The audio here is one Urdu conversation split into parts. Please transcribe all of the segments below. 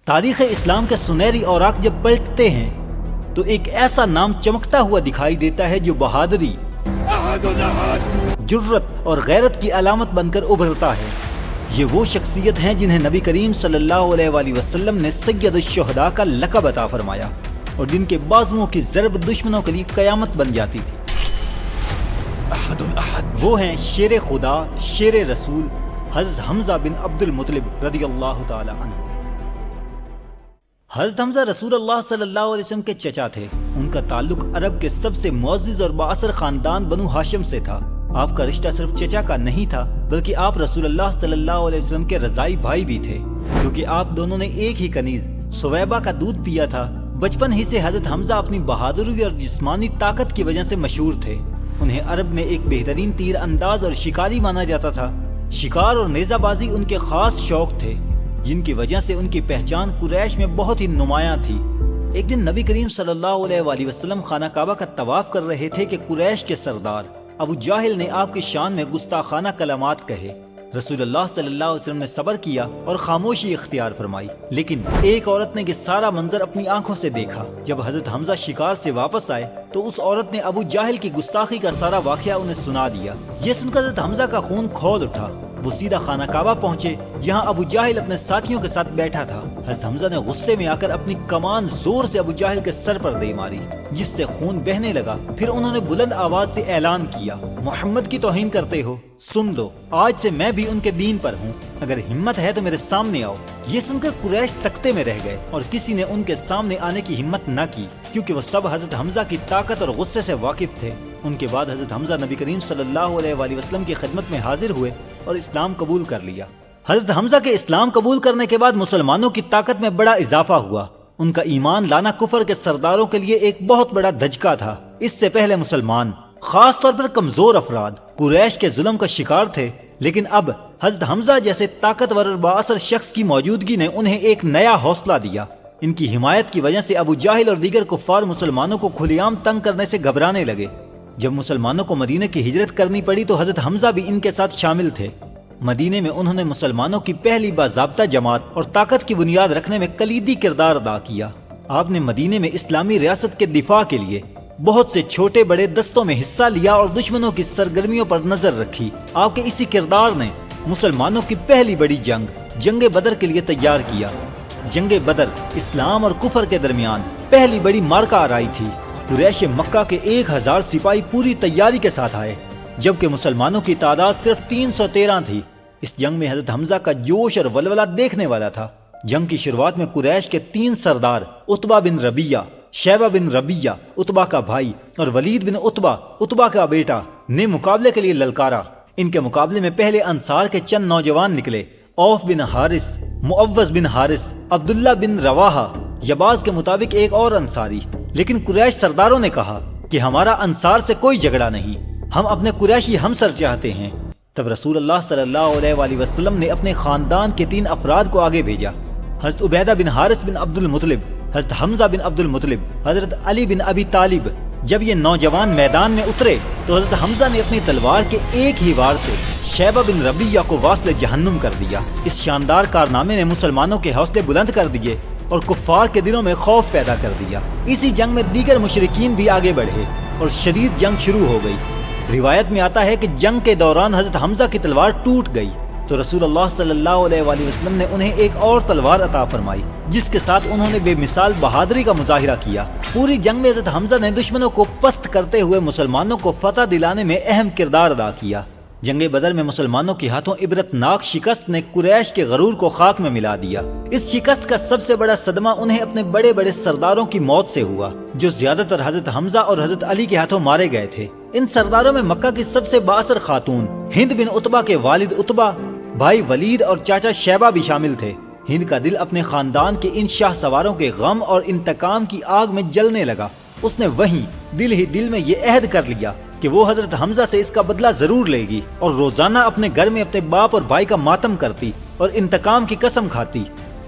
تاریخ اسلام کے سنہری اوراق جب پلٹتے ہیں تو ایک ایسا نام چمکتا ہوا دکھائی دیتا ہے جو بہادری، جرت اور غیرت کی علامت بن کر ابھرتا ہے۔ یہ وہ شخصیت ہیں جنہیں نبی کریم صلی اللہ علیہ وآلہ وسلم نے سید الشہداء کا لقب عطا فرمایا اور جن کے بازوؤں کی ضرب دشمنوں کے لیے قیامت بن جاتی تھی۔ وہ ہیں شیر خدا، شیر رسول، حضرت حمزہ بن عبد المطلب رضی اللہ تعالی عنہ۔ حضرت حمزہ رسول اللہ صلی اللہ علیہ وسلم کے چچا تھے۔ ان کا تعلق عرب کے سب سے معزز اور بااثر خاندان بنو ہاشم سے تھا۔ آپ کا رشتہ صرف چچا کا نہیں تھا بلکہ آپ رسول اللہ صلی اللہ علیہ وسلم کے رضائی بھائی بھی تھے، کیونکہ آپ دونوں نے ایک ہی کنیز سویبہ کا دودھ پیا تھا۔ بچپن ہی سے حضرت حمزہ اپنی بہادری اور جسمانی طاقت کی وجہ سے مشہور تھے۔ انہیں عرب میں ایک بہترین تیر انداز اور شکاری مانا جاتا تھا۔ شکار اور نیزہ بازی ان کے خاص شوق تھے، جن کی وجہ سے ان کی پہچان قریش میں بہت ہی نمایاں تھی۔ ایک دن نبی کریم صلی اللہ علیہ وآلہ وسلم خانہ کعبہ کا طواف کر رہے تھے کہ قریش کے سردار ابو جاہل نے آپ کی شان میں گستاخانہ کلمات کہے۔ رسول اللہ صلی اللہ علیہ وسلم نے صبر کیا اور خاموشی اختیار فرمائی، لیکن ایک عورت نے یہ سارا منظر اپنی آنکھوں سے دیکھا۔ جب حضرت حمزہ شکار سے واپس آئے تو اس عورت نے ابو جاہل کی گستاخی کا سارا واقعہ انہیں سنا دیا۔ یہ سن کر حضرت حمزہ کا خون کھول اٹھا۔ وہ سیدھا خانہ کعبہ پہنچے جہاں ابو جاہل اپنے ساتھیوں کے ساتھ بیٹھا تھا۔ حضرت حمزہ نے غصے میں آ کر اپنی کمان زور سے ابو جاہل کے سر پر دے ماری، جس سے خون بہنے لگا۔ پھر انہوں نے بلند آواز سے اعلان کیا، محمد کی توہین کرتے ہو؟ سن لو، آج سے میں بھی ان کے دین پر ہوں، اگر ہمت ہے تو میرے سامنے آؤ۔ یہ سن کر قریش سکتے میں رہ گئے اور کسی نے ان کے سامنے آنے کی ہمت نہ کی، کیونکہ وہ سب حضرت حمزہ کی طاقت اور غصے سے واقف تھے۔ ان کے بعد حضرت حمزہ نبی کریم صلی اللہ علیہ وآلہ وسلم کی خدمت میں حاضر ہوئے اور اسلام قبول کر لیا۔ حضرت حمزہ کے اسلام قبول کرنے کے بعد مسلمانوں کی طاقت میں بڑا اضافہ ہوا۔ ان کا ایمان لانا کفر کے سرداروں کے لیے ایک بہت بڑا دھچکا تھا۔ اس سے پہلے مسلمان، خاص طور پر کمزور افراد، قریش کے ظلم کا شکار تھے، لیکن اب حضرت حمزہ جیسے طاقتور اور بااثر شخص کی موجودگی نے انہیں ایک نیا حوصلہ دیا۔ ان کی حمایت کی وجہ سے ابو جاہل اور دیگر کفار مسلمانوں کو کھلے عام تنگ کرنے سے گھبرانے لگے۔ جب مسلمانوں کو مدینہ کی ہجرت کرنی پڑی تو حضرت حمزہ بھی ان کے ساتھ شامل تھے۔ مدینے میں انہوں نے مسلمانوں کی پہلی باضابطہ جماعت اور طاقت کی بنیاد رکھنے میں کلیدی کردار ادا کیا۔ آپ نے مدینے میں اسلامی ریاست کے دفاع کے لیے بہت سے چھوٹے بڑے دستوں میں حصہ لیا اور دشمنوں کی سرگرمیوں پر نظر رکھی۔ آپ کے اسی کردار نے مسلمانوں کی پہلی بڑی جنگ بدر کے لیے تیار کیا۔ جنگ بدر اسلام اور کفر کے درمیان پہلی بڑی مارکہ آرائی تھی۔ قریش مکہ کے 1000 سپاہی پوری تیاری کے ساتھ آئے، جبکہ مسلمانوں کی تعداد صرف 313 تھی۔ اس جنگ میں حضرت حمزہ کا جوش اور ولولہ دیکھنے والا تھا۔ جنگ کی شروعات میں قریش کے 3 سردار عتبہ بن ربیعہ، شیبہ بن ربیعہ عتبہ کا بھائی اور ولید بن عتبہ کا بیٹا نے مقابلے کے لیے للکارا۔ ان کے مقابلے میں پہلے انصار کے چند نوجوان نکلے، اوف بن حارث، معوذ بن حارث، عبداللہ بن رواحہ، یباز کے مطابق ایک اور انصاری۔ لیکن قریش سرداروں نے کہا کہ ہمارا انصار سے کوئی جھگڑا نہیں، ہم اپنے قریشی ہمسر چاہتے ہیں۔ تب رسول اللہ صلی اللہ علیہ وآلہ وسلم نے اپنے خاندان کے 3 افراد کو آگے بھیجا، حضرت عبیدہ بن حارث بن عبد المطلب، حضرت حمزہ بن عبد المطلب، حضرت علی بن ابی طالب۔ جب یہ نوجوان میدان میں اترے تو حضرت حمزہ نے اپنی تلوار کے ایک ہی وار سے شیبہ بن ربیعہ کو واصل جہنم کر دیا۔ اس شاندار کارنامے نے مسلمانوں کے حوصلے بلند کر دیے اور کفار کے دلوں میں خوف پیدا کر دیا۔ اسی جنگ میں دیگر مشرکین بھی آگے بڑھے اور شدید جنگ شروع ہو گئی۔ روایت میں آتا ہے کہ جنگ کے دوران حضرت حمزہ کی تلوار ٹوٹ گئی تو رسول اللہ صلی اللہ علیہ وآلہ وسلم نے انہیں ایک اور تلوار عطا فرمائی، جس کے ساتھ انہوں نے بے مثال بہادری کا مظاہرہ کیا۔ پوری جنگ میں حضرت حمزہ نے دشمنوں کو پست کرتے ہوئے مسلمانوں کو فتح دلانے میں اہم کردار ادا کیا۔ جنگ بدر میں مسلمانوں کے ہاتھوں عبرتناک شکست نے قریش کے غرور کو خاک میں ملا دیا۔ اس شکست کا سب سے بڑا صدمہ انہیں اپنے بڑے بڑے سرداروں کی موت سے ہوا، جو زیادہ تر حضرت حمزہ اور حضرت علی کے ہاتھوں مارے گئے تھے۔ ان سرداروں میں مکہ کی سب سے بااثر خاتون ہند بن عتبہ کے والد عتبہ، بھائی ولید اور چاچا شیبہ بھی شامل تھے۔ ہند کا دل اپنے خاندان کے ان شاہ سواروں کے غم اور انتقام کی آگ میں جلنے لگا۔ اس نے وہیں دل ہی دل میں یہ عہد کر لیا کہ وہ حضرت حمزہ سے اس کا بدلہ ضرور لے گی اور روزانہ اپنے گھر میں اپنے باپ اور بھائی کا ماتم کرتی اور انتقام کی قسم کھاتی۔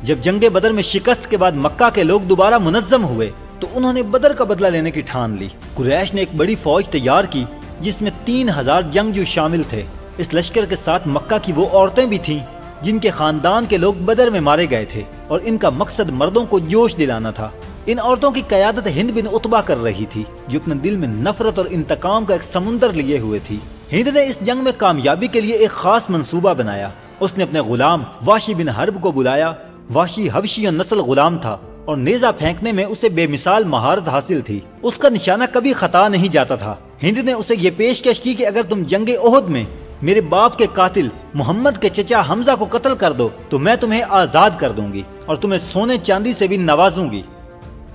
جب جنگ بدر میں شکست کے بعد مکہ کے لوگ دوبارہ منظم ہوئے تو انہوں نے بدر کا بدلہ لینے کی ٹھان لی۔ قریش نے ایک بڑی فوج تیار کی جس میں 3000 جنگجو شامل تھے۔ اس لشکر کے ساتھ مکہ کی وہ عورتیں بھی تھیں جن کے خاندان کے لوگ بدر میں مارے گئے تھے، اور ان کا مقصد مردوں کو جوش دلانا تھا۔ ان عورتوں کی قیادت ہند بن عتبہ کر رہی تھی، جو اپنے دل میں نفرت اور انتقام کا ایک سمندر لیے ہوئے تھی۔ ہند نے اس جنگ میں کامیابی کے لیے ایک خاص منصوبہ بنایا۔ اس نے اپنے غلام واشی بن حرب کو بلایا۔ واشی حبشی نسل غلام تھا اور نیزہ پھینکنے میں اسے بے مثال مہارت حاصل تھی۔ اس کا نشانہ کبھی خطا نہیں جاتا تھا۔ ہند نے اسے یہ پیشکش کی کہ اگر تم جنگ احد میں میرے باپ کے قاتل محمد کے چچا حمزہ کو قتل کر دو تو میں تمہیں آزاد کر دوں گی اور تمہیں سونے چاندی سے بھی نوازوں گی۔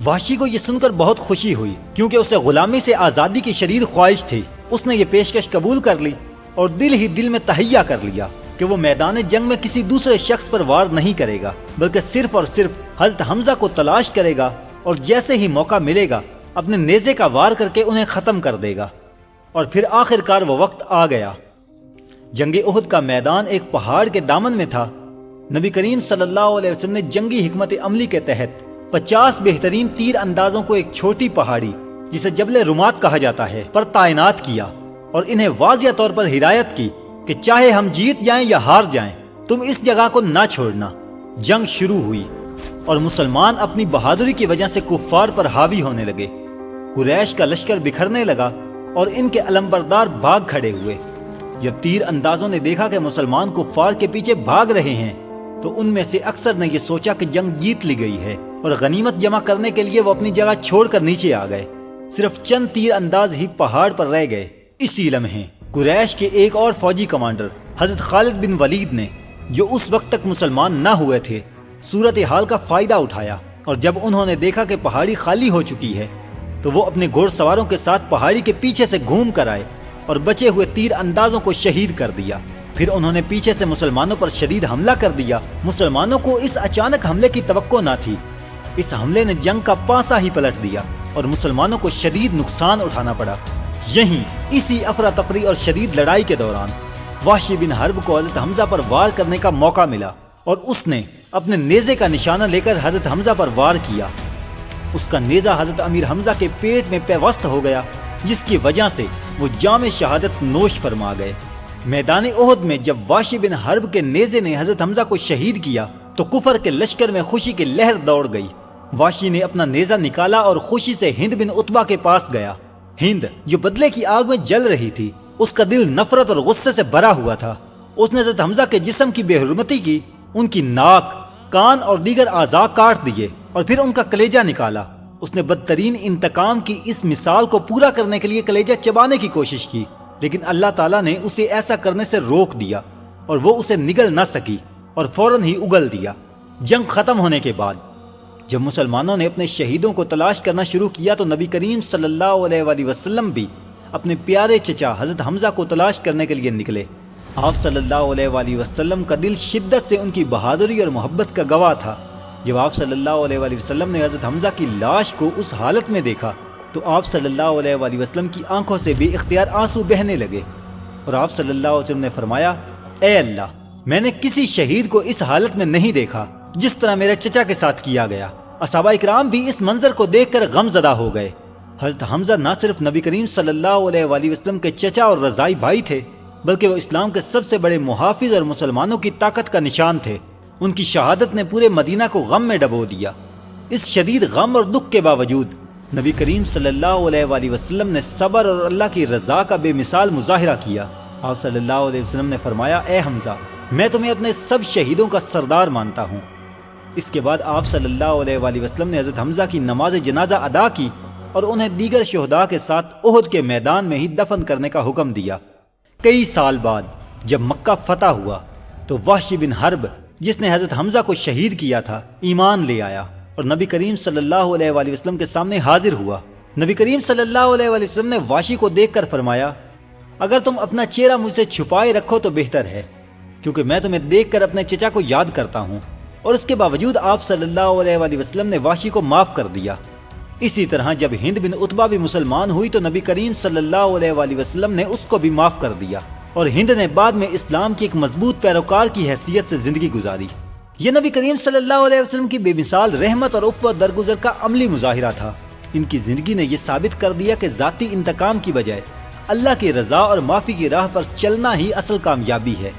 واشی کو یہ سن کر بہت خوشی ہوئی، کیونکہ اسے غلامی سے آزادی کی شدید خواہش تھی۔ اس نے یہ پیشکش قبول کر لی اور دل ہی دل میں تہیہ کر لیا کہ وہ میدان جنگ میں کسی دوسرے شخص پر وار نہیں کرے گا، بلکہ صرف اور صرف حضرت حمزہ کو تلاش کرے گا اور جیسے ہی موقع ملے گا اپنے نیزے کا وار کر کے انہیں ختم کر دے گا۔ اور پھر آخر کار وہ وقت آ گیا۔ جنگ احد کا میدان ایک پہاڑ کے دامن میں تھا۔ نبی کریم صلی اللہ علیہ وسلم نے جنگی حکمت عملی کے تحت 50 بہترین تیر اندازوں کو ایک چھوٹی پہاڑی جسے جبل رمات کہا جاتا ہے پر تعینات کیا، اور انہیں واضح طور پر ہدایت کی کہ چاہے ہم جیت جائیں یا ہار جائیں، تم اس جگہ کو نہ چھوڑنا۔ جنگ شروع ہوئی اور مسلمان اپنی بہادری کی وجہ سے کفار پر حاوی ہونے لگے۔ قریش کا لشکر بکھرنے لگا اور ان کے علمبردار بھاگ کھڑے ہوئے۔ جب تیر اندازوں نے دیکھا کہ مسلمان کفار کے پیچھے بھاگ رہے ہیں تو ان میں سے اکثر نے یہ سوچا کہ جنگ جیت لی گئی ہے، اور غنیمت جمع کرنے کے لیے وہ اپنی جگہ چھوڑ کر نیچے آ گئے۔ صرف چند تیر انداز ہی پہاڑ پر رہ گئے۔ اسی لمحے قریش کے ایک اور فوجی کمانڈر حضرت خالد بن ولید نے، جو اس وقت تک مسلمان نہ ہوئے تھے، صورتحال کا فائدہ اٹھایا، اور جب انہوں نے دیکھا کہ پہاڑی خالی ہو چکی ہے تو وہ اپنے گھوڑ سواروں کے ساتھ پہاڑی کے پیچھے سے گھوم کر آئے اور بچے ہوئے تیر اندازوں کو شہید کر دیا۔ پھر انہوں نے پیچھے سے مسلمانوں پر شدید حملہ کر دیا۔ مسلمانوں کو اس اچانک حملے کی توقع نہ تھی۔ اس حملے نے جنگ کا پانسا ہی پلٹ دیا اور مسلمانوں کو شدید نقصان اٹھانا پڑا۔ یہیں اسی افراتفری اور شدید لڑائی کے دوران واشی بن حرب کو حضرت حمزہ پر وار کرنے کا موقع ملا، اور اس نے اپنے نیزے کا نشانہ لے کر حضرت حمزہ پر وار کیا۔ اس کا نیزہ حضرت امیر حمزہ کے پیٹ میں پیوست ہو گیا، جس کی وجہ سے وہ جام شہادت نوش فرما گئے۔ میدان احد میں جب واشی بن حرب کے نیزے نے حضرت حمزہ کو شہید کیا تو کفر کے لشکر میں خوشی کی لہر دوڑ گئی۔ واشی نے اپنا نیزہ نکالا اور خوشی سے ہند بن عتبہ کے پاس گیا۔ ہند جو بدلے کی آگ میں جل رہی تھی، اس کا دل نفرت اور غصے سے بھرا ہوا تھا۔ اس نے حضرت حمزہ کے جسم کی بے حرمتی کی، ان کی ناک، کان اور دیگر اعضاء کاٹ دیے اور پھر ان کا کلیجہ نکالا۔ اس نے بدترین انتقام کی اس مثال کو پورا کرنے کے لیے کلیجہ چبانے کی کوشش کی، لیکن اللہ تعالیٰ نے اسے ایسا کرنے سے روک دیا اور وہ اسے نگل نہ سکی اور فوراً ہی اگل دیا۔ جنگ ختم ہونے کے بعد جب مسلمانوں نے اپنے شہیدوں کو تلاش کرنا شروع کیا تو نبی کریم صلی اللہ علیہ وآلہ وسلم بھی اپنے پیارے چچا حضرت حمزہ کو تلاش کرنے کے لیے نکلے۔ آپ صلی اللہ علیہ وآلہ وسلم کا دل شدت سے ان کی بہادری اور محبت کا گواہ تھا۔ جب آپ صلی اللہ علیہ وآلہ وسلم نے حضرت حمزہ کی لاش کو اس حالت میں دیکھا تو آپ صلی اللہ علیہ وآلہ وسلم کی آنکھوں سے بے اختیار آنسو بہنے لگے، اور آپ صلی اللہ علیہ وسلم نے فرمایا، اے اللہ، میں نے کسی شہید کو اس حالت میں نہیں دیکھا جس طرح میرے چچا کے ساتھ کیا گیا۔ صحابہ اکرام بھی اس منظر کو دیکھ کر غم زدہ ہو گئے۔ حضرت حمزہ نہ صرف نبی کریم صلی اللہ علیہ وآلہ وسلم کے چچا اور رضائی بھائی تھے، بلکہ وہ اسلام کے سب سے بڑے محافظ اور مسلمانوں کی طاقت کا نشان تھے۔ ان کی شہادت نے پورے مدینہ کو غم میں ڈبو دیا۔ اس شدید غم اور دکھ کے باوجود نبی کریم صلی اللہ علیہ وآلہ وسلم نے صبر اور اللہ کی رضا کا بے مثال مظاہرہ کیا۔ آپ صلی اللہ علیہ وسلم نے فرمایا، اے حمزہ، میں تمہیں اپنے سب شہیدوں کا سردار مانتا ہوں۔ اس کے بعد آپ صلی اللہ علیہ وآلہ وسلم نے حضرت حمزہ کی نماز جنازہ ادا کی اور انہیں دیگر شہداء کے ساتھ احد کے میدان میں ہی دفن کرنے کا حکم دیا۔ کئی سال بعد جب مکہ فتح ہوا تو وحشی بن حرب، جس نے حضرت حمزہ کو شہید کیا تھا، ایمان لے آیا اور نبی کریم صلی اللہ علیہ وآلہ وسلم کے سامنے حاضر ہوا۔ نبی کریم صلی اللہ علیہ وآلہ وسلم نے واشی کو دیکھ کر فرمایا، اگر تم اپنا چہرہ مجھ سے چھپائے رکھو تو بہتر ہے، کیونکہ میں تمہیں دیکھ کر اپنے چچا کو یاد کرتا ہوں۔ اور اس کے باوجود آپ صلی اللہ علیہ وآلہ وسلم نے واشی کو معاف کر دیا۔ اسی طرح جب ہند بن عتبہ بھی مسلمان ہوئی تو نبی کریم صلی اللہ علیہ وآلہ وسلم نے اس کو بھی معاف کر دیا، اور ہند نے بعد میں اسلام کی ایک مضبوط پیروکار کی حیثیت سے زندگی گزاری۔ یہ نبی کریم صلی اللہ علیہ وسلم کی بے مثال رحمت اور عفوت درگزر کا عملی مظاہرہ تھا۔ ان کی زندگی نے یہ ثابت کر دیا کہ ذاتی انتقام کی بجائے اللہ کی رضا اور معافی کی راہ پر چلنا ہی اصل کامیابی ہے۔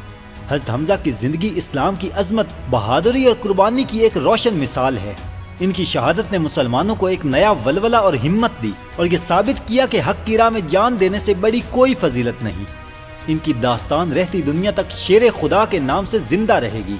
حضرت حمزہ کی زندگی اسلام کی عظمت، بہادری اور قربانی کی ایک روشن مثال ہے۔ ان کی شہادت نے مسلمانوں کو ایک نیا ولولہ اور ہمت دی اور یہ ثابت کیا کہ حق کی راہ میں جان دینے سے بڑی کوئی فضیلت نہیں۔ ان کی داستان رہتی دنیا تک شیر خدا کے نام سے زندہ رہے گی۔